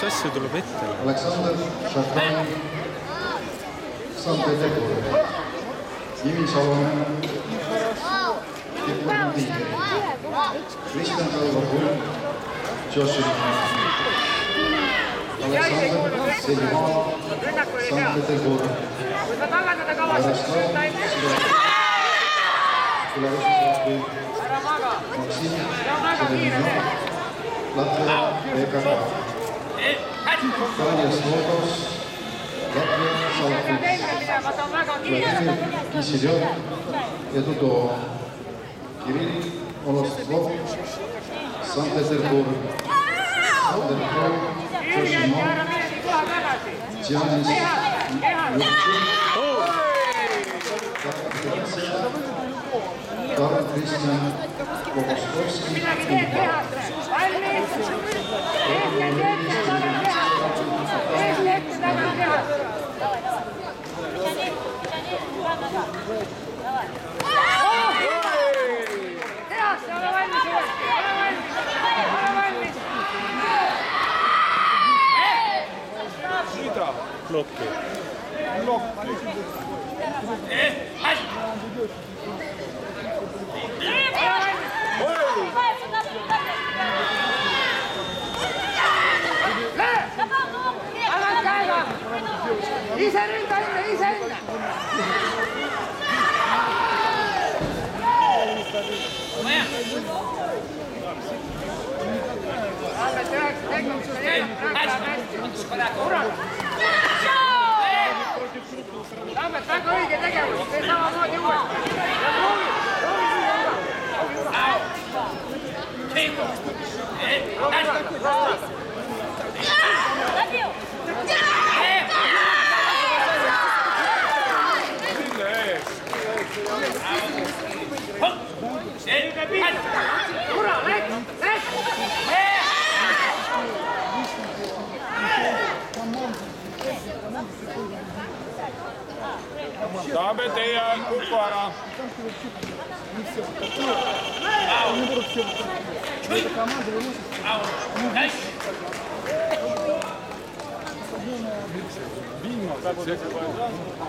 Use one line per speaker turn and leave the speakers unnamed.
asju tuleb ette.
Aleksandr Šakrani, Sankt-Peterburg, Jimi Salonen, Kipur Tiiger, Kristjan Kalvapur, Joshua, Aleksandr Seliman, Sankt-Peterburg, Jaroslav Silavislavski, Maksim Sedeminov, Latvia PKK, Tanja Slotos, Latvia Salafis, Vladimir Kisiljev ja Tudo, Kirill Olostlov, Sankt-Peterburg, Sanderkrov, Joshimov, Giannis Karl Kristjan Bogoslovski,
Blokki.
Ise rinda, ise rinda! Lämmet väga õige tegevus, see samamoodi uuesti.
Sabe teie kukku ära. Viimane.